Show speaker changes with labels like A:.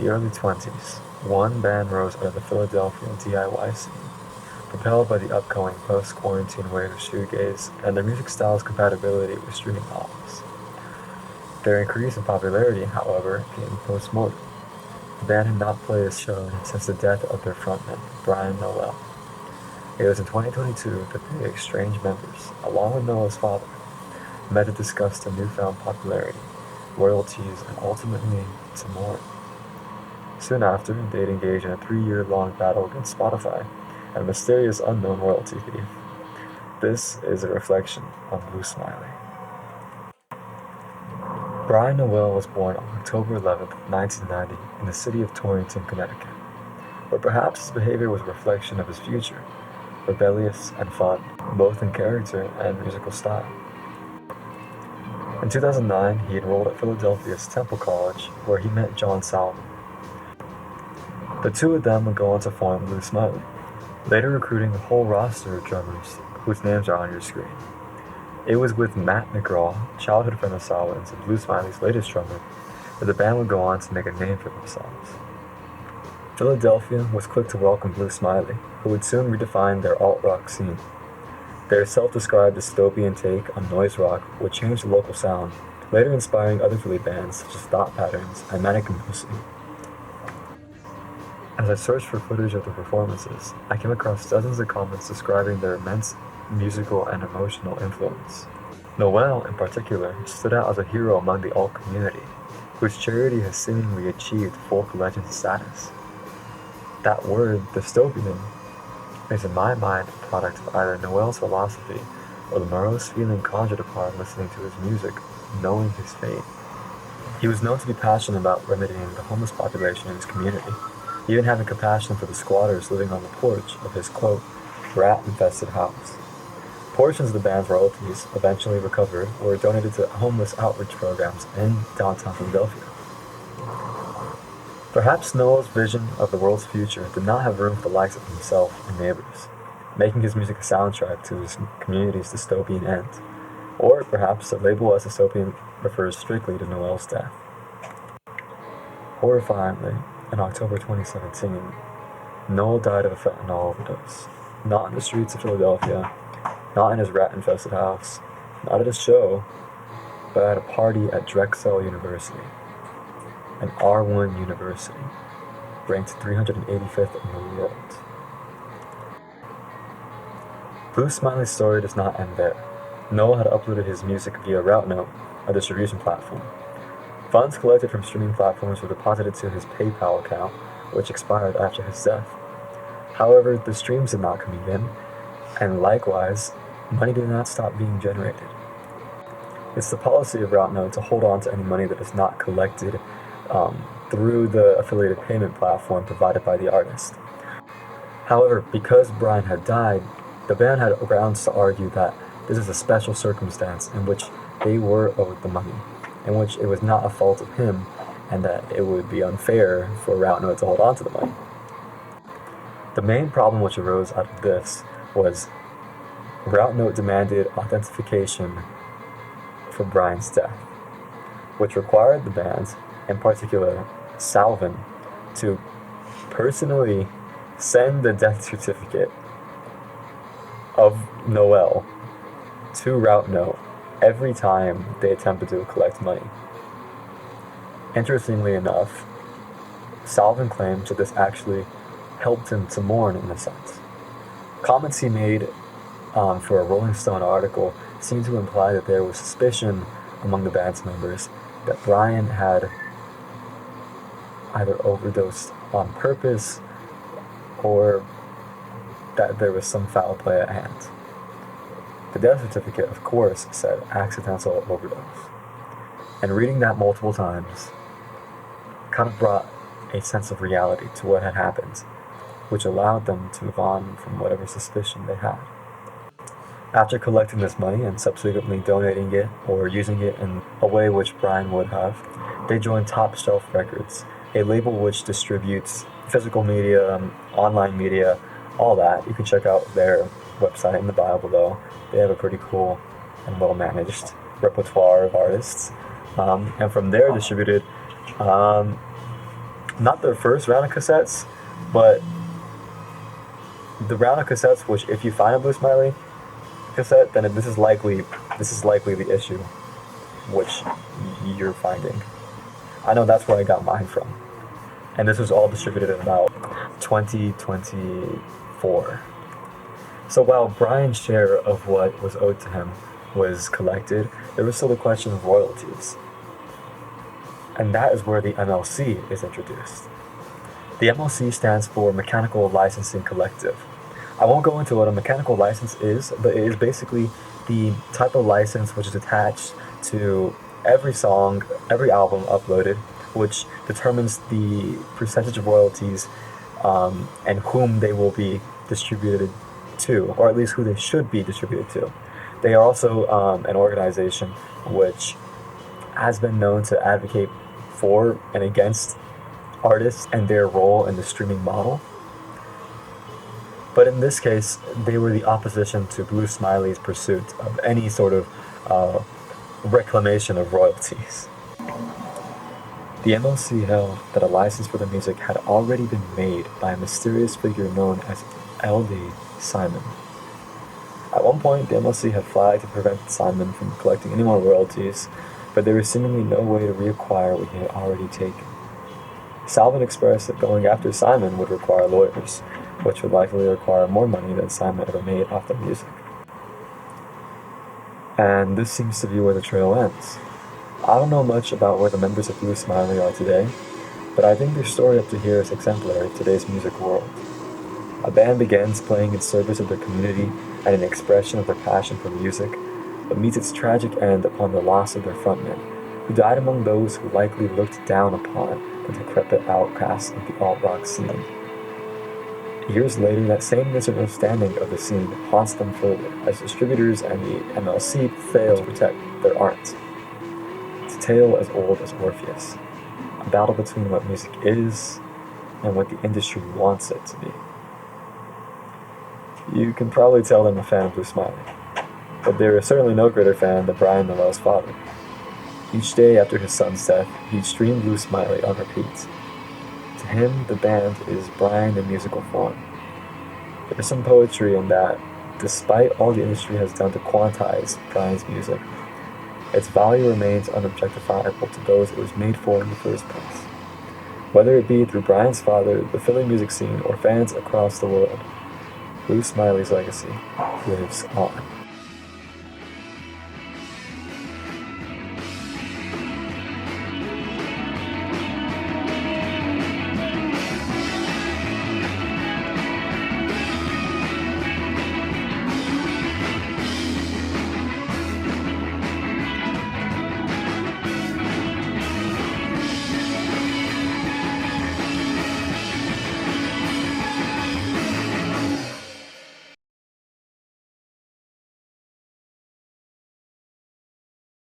A: the early 20s, one band rose out of the Philadelphia DIY scene, propelled by the upcoming post-quarantine wave of shoegaze and their music style's compatibility with streaming models. Their increase in popularity, however, came post-mortem. The band had not played a show since the death of their frontman, Brian Nowell. It was in 2022 that the estranged members, along with Nowell's father, met to discuss their newfound popularity, royalties, and ultimately some more. Soon after, they'd engage in a 3-year-long battle against Spotify and a mysterious unknown royalty thief. This is a reflection on Blue Smiley. Brian Nowell was born on October 11, 1990, in the city of Torrington, Connecticut, where perhaps his behavior was a reflection of his future, rebellious and fun, both in character and musical style. In 2009, he enrolled at Philadelphia's Temple College, where he met John Salmon. The two of them would go on to form Blue Smiley, later recruiting a whole roster of drummers whose names are on your screen. It was with Matt McGraw, childhood friend of Salmon's and Blue Smiley's latest drummer, that the band would go on to make a name for themselves. Philadelphia was quick to welcome Blue Smiley, who would soon redefine their alt-rock scene. Their self-described dystopian take on noise rock would change the local sound, later inspiring other Philly bands such as Thought Patterns and Mannequin Pussy. As I searched for footage of the performances, I came across dozens of comments describing their immense musical and emotional influence. Nowell, in particular, stood out as a hero among the alt community, whose charity has seemingly achieved folk legend status. That word, dystopian, is in my mind a product of either Nowell's philosophy or the morose feeling conjured upon listening to his music, knowing his fate. He was known to be passionate about remedying the homeless population in his community, even having compassion for the squatters living on the porch of his, quote, rat-infested house. Portions of the band's royalties, eventually recovered, were donated to homeless outreach programs in downtown Philadelphia. Perhaps Nowell's vision of the world's future did not have room for the likes of himself and neighbors, making his music a soundtrack to his community's dystopian end. Or perhaps the label as dystopian refers strictly to Nowell's death. Horrifyingly, in October 2017, Nowell died of a fentanyl overdose. Not in the streets of Philadelphia, not in his rat-infested house, not at a show, but at a party at Drexel University, an R1 university, ranked 385th in the world. Blue Smiley's story does not end there. Nowell had uploaded his music via RouteNote, a distribution platform. Funds collected from streaming platforms were deposited to his PayPal account, which expired after his death. However, the streams did not come in, and likewise, money did not stop being generated. It's the policy of RouteNote to hold on to any money that is not collected through the affiliated payment platform provided by the artist. However, because Brian had died, the band had grounds to argue that this is a special circumstance in which they were owed the money, in which it was not a fault of him, and that it would be unfair for RouteNote to hold on to the money. The main problem which arose out of this was RouteNote demanded authentication for Brian's death, which required the band, in particular Salvin, to personally send the death certificate of Nowell to RouteNote every time they attempted to collect money. Interestingly enough, Salvin claims that this actually helped him to mourn in a sense. Comments he made for a Rolling Stone article seemed to imply that there was suspicion among the band's members that Brian had either overdosed on purpose or that there was some foul play at hand. The death certificate, of course, said accidental overdose. And reading that multiple times kind of brought a sense of reality to what had happened, which allowed them to move on from whatever suspicion they had. After collecting this money and subsequently donating it or using it in a way which Brian would have, they joined Topshelf Records, a label which distributes physical media, online media, all that. You can check out their website in the bio below. They have a pretty cool and well-managed repertoire of artists. And from there distributed not their first round of cassettes, but the round of cassettes which, if you find a Blue Smiley cassette, then this is likely the issue which you're finding. I know that's where I got mine from, and this was all distributed in about 2024. So while Brian's share of what was owed to him was collected, there was still the question of royalties. And that is where the MLC is introduced. The MLC stands for Mechanical Licensing Collective. I won't go into what a mechanical license is, but it is basically the type of license which is attached to every song, every album uploaded, which determines the percentage of royalties and whom they will be distributed to, or at least who they should be distributed to. They are also an organization which has been known to advocate for and against artists and their role in the streaming model. But in this case, they were the opposition to Blue Smiley's pursuit of any sort of reclamation of royalties. The MLC held that a license for the music had already been made by a mysterious figure known as L.D. Simon. At one point, the MLC had flagged to prevent Simon from collecting any more royalties, but there was seemingly no way to reacquire what he had already taken. Salvin expressed that going after Simon would require lawyers, which would likely require more money than Simon ever made off the music. And this seems to be where the trail ends. I don't know much about where the members of Blue Smiley are today, but I think their story up to here is exemplary of today's music world. A band begins playing in service of their community and an expression of their passion for music, but meets its tragic end upon the loss of their frontman, who died among those who likely looked down upon the decrepit outcasts of the alt-rock scene. Years later, that same misunderstanding of the scene haunts them further, as distributors and the MLC fail to protect their art. It's a tale as old as Orpheus, a battle between what music is and what the industry wants it to be. You can probably tell I'm a fan of Blue Smiley, but there is certainly no greater fan than Brian Nowell's father. Each day after his son's death, he'd stream Blue Smiley on repeat. To him, the band is Brian in musical form. There's some poetry in that, despite all the industry has done to quantize Brian's music, its value remains unobjectifiable to those it was made for in the first place. Whether it be through Brian's father, the Philly music scene, or fans across the world, Blue Smiley's legacy lives on.